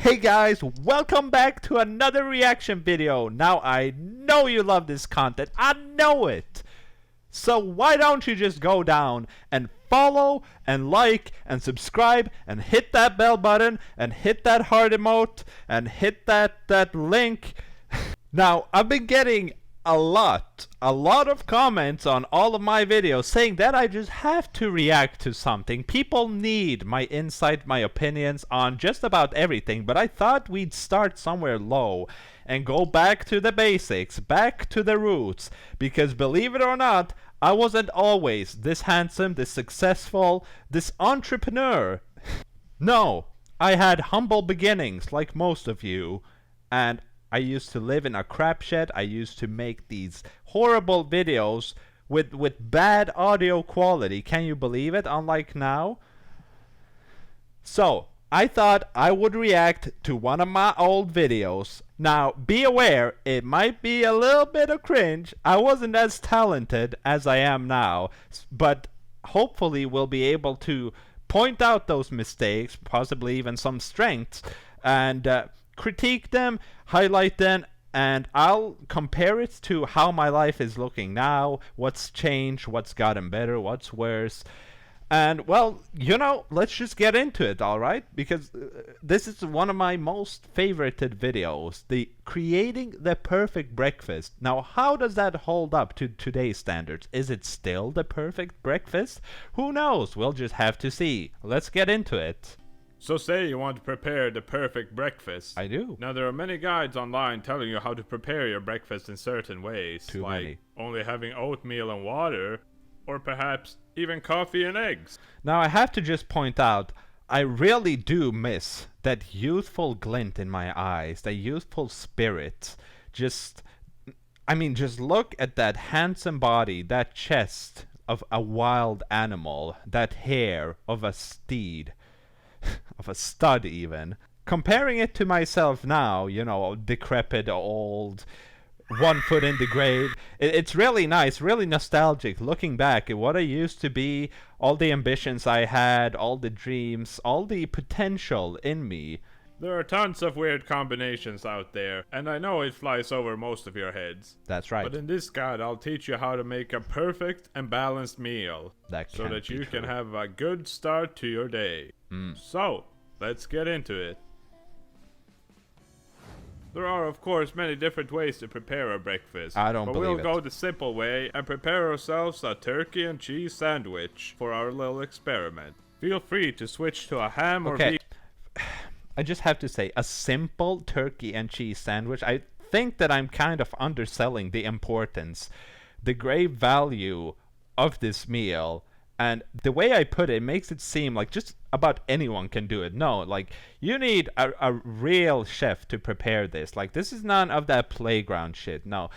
Hey guys, welcome back to another reaction video. Now I know you love this content, I know it. So why don't you just go down and follow and like and subscribe and hit that bell button and hit that heart emote and hit that link. Now I've been getting a lot of comments on all of my videos saying that I just have to react to something. People need my insight, my opinions on just about everything, but I thought we'd start somewhere low and go back to the basics, back to the roots, because believe it or not, I wasn't always this handsome, this successful, this entrepreneur. No, I had humble beginnings like most of you, and I used to live in a crap shed. I used to make these horrible videos with bad audio quality. Can you believe it? Unlike now. So I thought I would react to one of my old videos. Now be aware, it might be a little bit of cringe. I wasn't as talented as I am now, but hopefully we'll be able to point out those mistakes, possibly even some strengths, and critique them, highlight them, and I'll compare it to how my life is looking now, what's changed, what's gotten better, what's worse. And well, you know, let's just get into it, alright? Because this is one of my most favorited videos, the creating the perfect breakfast. Now, how does that hold up to today's standards? Is it still the perfect breakfast? Who knows? We'll just have to see. Let's get into it. So say you want to prepare the perfect breakfast. I do. Now there are many guides online telling you how to prepare your breakfast in certain ways. Too like many. Only having oatmeal and water, or perhaps even coffee and eggs. Now I have to just point out, I really do miss that youthful glint in my eyes, that youthful spirit. Just look at that handsome body, that chest of a wild animal, that hair of a steed. Of a stud even. Comparing it to myself now, you know, decrepit, old, 1 foot in the grave, it's really nice, really nostalgic looking back at what I used to be, all the ambitions I had, all the dreams, all the potential in me. There are tons of weird combinations out there, and I know it flies over most of your heads. That's right. But in this guide, I'll teach you how to make a perfect and balanced meal. So that you can have a good start to your day. So, let's get into it. There are, of course, many different ways to prepare a breakfast. I don't believe it. But we'll go the simple way and prepare ourselves a turkey and cheese sandwich for our little experiment. Feel free to switch to a ham or beef. I just have to say, a simple turkey and cheese sandwich, I think that I'm kind of underselling the importance, the great value of this meal. And the way I put it makes it seem like just about anyone can do it. No, like, you need a real chef to prepare this. Like, this is none of that playground shit. No.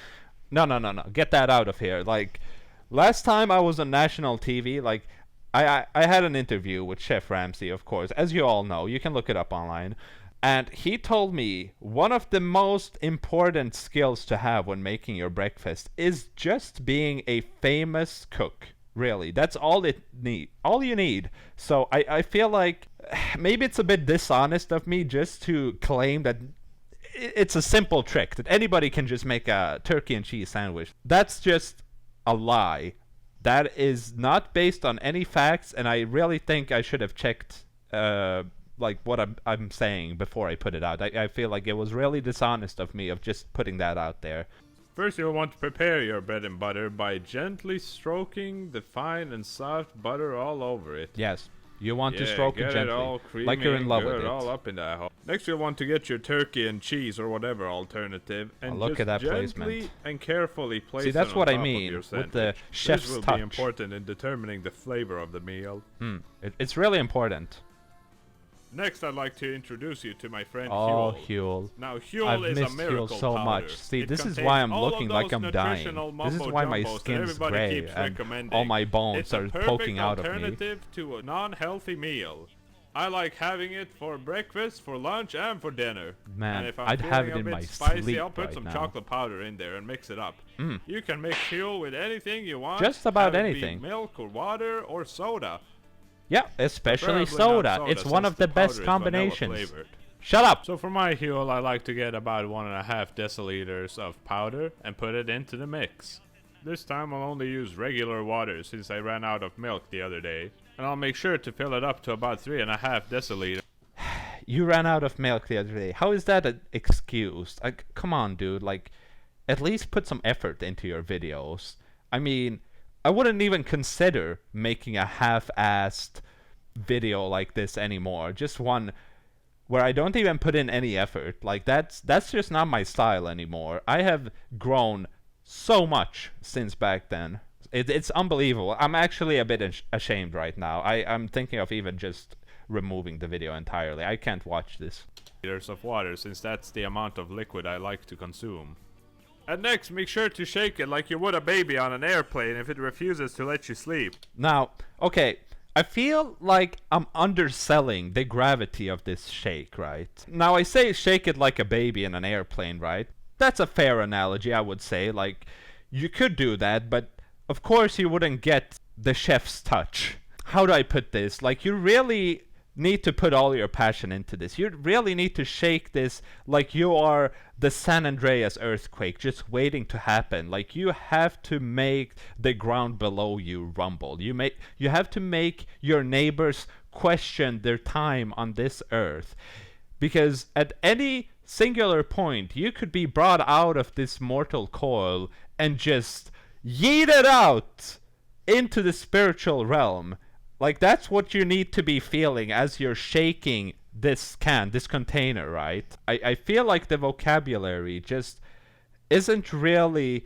Get that out of here. Like, last time I was on national TV, like, I had an interview with Chef Ramsay, of course. As you all know, you can look it up online. And he told me one of the most important skills to have when making your breakfast is just being a famous cook. Really, that's all you need. So I feel like maybe it's a bit dishonest of me just to claim that it's a simple trick, that anybody can just make a turkey and cheese sandwich. That's just a lie. That is not based on any facts, and I really think I should have checked like what I'm saying before I put it out. I feel like it was really dishonest of me of just putting that out there. First, you'll want to prepare your bread and butter by gently stroking the fine and soft butter all over it. Yes, you want to stroke it gently, all creamy, like you're in love with it. All up in that hole. Next, you'll want to get your turkey and cheese or whatever alternative, and look at that gently placement. And carefully place. See, that's it what on I top mean of your with the chef's This will touch. be important in determining the flavor of the meal. It's really important. Next, I'd like to introduce you to my friend Oh, Huel. Huel. Now, Huel I've is missed a miracle Huel so powder. much. See, It this is contains why I'm all looking of like those I'm dying. nutritional This is why my mumbo-jumbos that skin's everybody gray keeps and recommending. all my bones It's a are perfect poking out of me. alternative to a non-healthy meal. I like having it for breakfast, for lunch, and for dinner. Man, and if I'm I'd feeling have it a in bit my spicy, sleep I'll put right some now. chocolate powder in there and mix it up. You can mix Huel with anything you want. Just about have it anything. Be milk or water or soda. Yeah, especially Preferably not soda. It's one since of the best powder is vanilla combinations. flavored. Shut up! So for my huel, I like to get about 1.5 deciliters of powder and put it into the mix. This time I'll only use regular water since I ran out of milk the other day. And I'll make sure to fill it up to about 3.5 deciliters. You ran out of milk the other day. How is that an excuse? Like, come on, dude. Like, at least put some effort into your videos. I mean, I wouldn't even consider making a half-assed video like this anymore. Just one where I don't even put in any effort. Like, that's just not my style anymore. I have grown so much since back then. It's unbelievable. I'm actually a bit ashamed right now. I'm thinking of even just removing the video entirely. I can't watch this. Liters of water, since that's the amount of liquid I like to consume. And next, make sure to shake it like you would a baby on an airplane if it refuses to let you sleep. Now, okay, I feel like I'm underselling the gravity of this shake, right? Now, I say shake it like a baby in an airplane, right? That's a fair analogy, I would say. Like, you could do that, but of course you wouldn't get the chef's touch. How do I put this? Like, you really need to put all your passion into this. You really need to shake this like you are the San Andreas earthquake just waiting to happen. Like, you have to make the ground below you rumble. You have to make your neighbors question their time on this earth. Because at any singular point, you could be brought out of this mortal coil and just yeeted out into the spiritual realm. Like, that's what you need to be feeling as you're shaking this container, right? I feel like the vocabulary just isn't really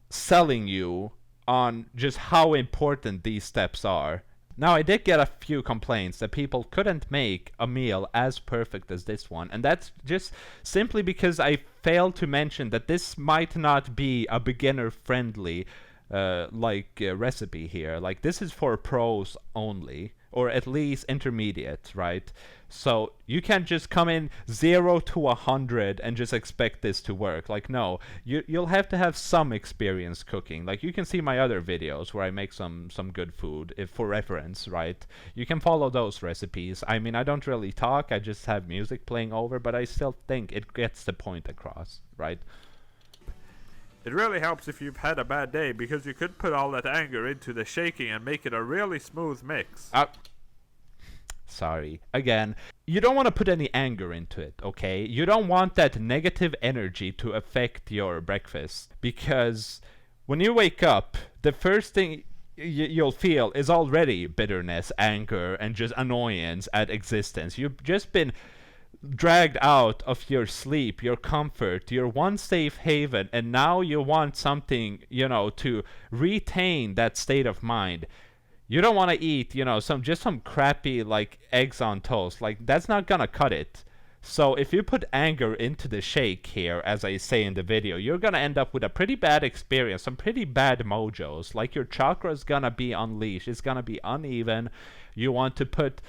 selling you on just how important these steps are. Now, I did get a few complaints that people couldn't make a meal as perfect as this one, and that's just simply because I failed to mention that this might not be a beginner-friendly recipe here. Like, this is for pros only, or at least intermediate, right? So you can't just come in 0 to 100 and just expect this to work. Like, no, you'll have to have some experience cooking. Like, you can see my other videos where I make some good food for reference, right? You can follow those recipes. I mean, I don't really talk, I just have music playing over, but I still think it gets the point across, right? It really helps if you've had a bad day, because you could put all that anger into the shaking and make it a really smooth mix. Sorry. Again, you don't want to put any anger into it, okay? You don't want that negative energy to affect your breakfast, because when you wake up, the first thing you'll feel is already bitterness, anger, and just annoyance at existence. You've just been dragged out of your sleep, your comfort, your one safe haven, and now you want something, to retain that state of mind. You don't want to eat, some crappy, like, eggs on toast. Like, that's not gonna cut it. So if you put anger into the shake here, as I say in the video, you're gonna end up with a pretty bad experience, some pretty bad mojos. Like, your chakra's gonna be unleashed. It's gonna be uneven. You want to put,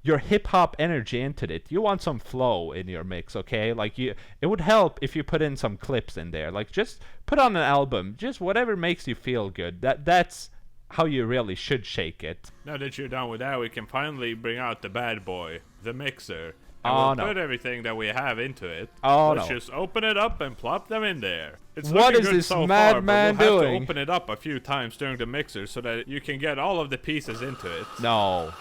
your hip-hop energy into it. You want some flow in your mix, okay? Like, it would help if you put in some clips in there. Like, just put on an album. Just whatever makes you feel good. That's how you really should shake it. Now that you're done with that, we can finally bring out the bad boy, the mixer. And we'll put everything that we have into it. Let's just open it up and plop them in there. It's what is good this so madman far, but we'll doing? have to open it up a few times during the mixer so that you can get all of the pieces into it. No.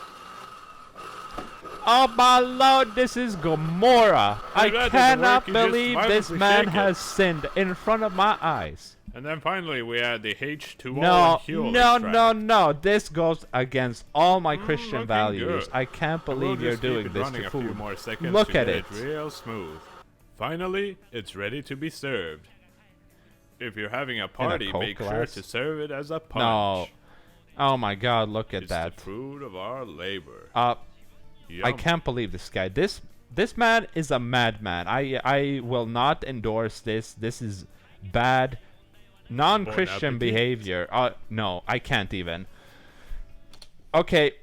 Oh my lord, this is Gomorrah. I cannot believe this man has sinned in front of my eyes. And then finally we add the H2O and Huel extract. No. This goes against all my Christian values. Good. I can't believe you're doing this to food. A few more seconds Look to at get it. Real smooth. Finally, it's ready to be served. If you're having a party, make sure to serve it as a punch. No. Oh my god, look at that. It's the fruit of our labor. I can't believe this guy. This man is a madman. I will not endorse this. This is bad, non-Christian behavior. No, I can't even. Okay.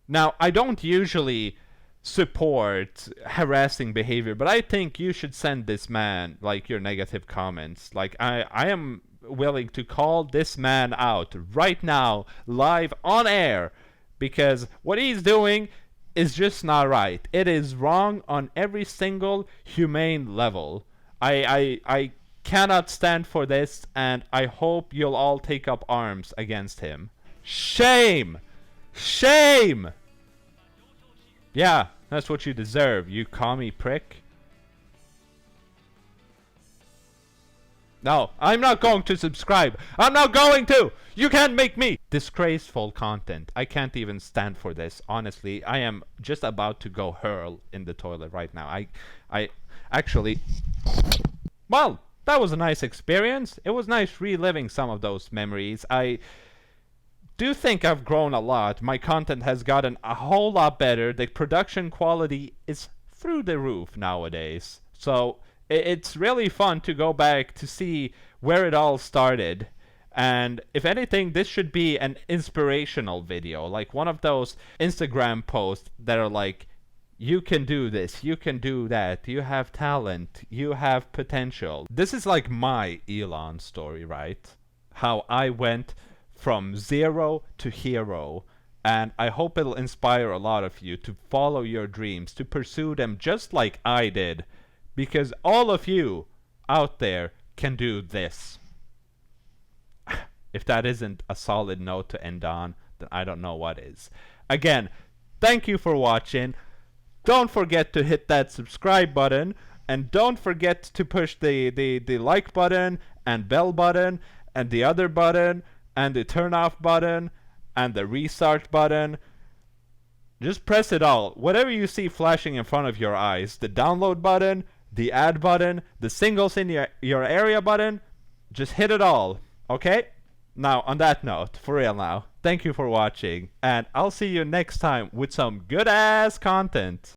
Now, I don't usually support harassing behavior, but I think you should send this man, like, your negative comments. Like, I am willing to call this man out right now, live on air, because what he's doing is just not right. It is wrong on every single humane level. I cannot stand for this, and I hope you'll all take up arms against him. Shame! Shame! Yeah, that's what you deserve, you commie prick. No, I'm not going to subscribe. I'm not going to! You can't make me! Disgraceful content. I can't even stand for this. Honestly, I am just about to go hurl in the toilet right now. I actually... Well, that was a nice experience. It was nice reliving some of those memories. I do think I've grown a lot. My content has gotten a whole lot better. The production quality is through the roof nowadays. So it's really fun to go back to see where it all started. And if anything, this should be an inspirational video, like one of those Instagram posts that are like, you can do this, you can do that, you have talent, you have potential. This is like my Elon story, right? How I went from zero to hero. And I hope it'll inspire a lot of you to follow your dreams, to pursue them just like I did. Because all of you out there can do this. If that isn't a solid note to end on, then I don't know what is. Again, thank you for watching. Don't forget to hit that subscribe button. And don't forget to push the like button and bell button and the other button and the turn off button and the restart button. Just press it all. Whatever you see flashing in front of your eyes. The download button, the add button, the singles in your area button. Just hit it all. Okay? Now, on that note, for real now, thank you for watching. And I'll see you next time with some good ass content.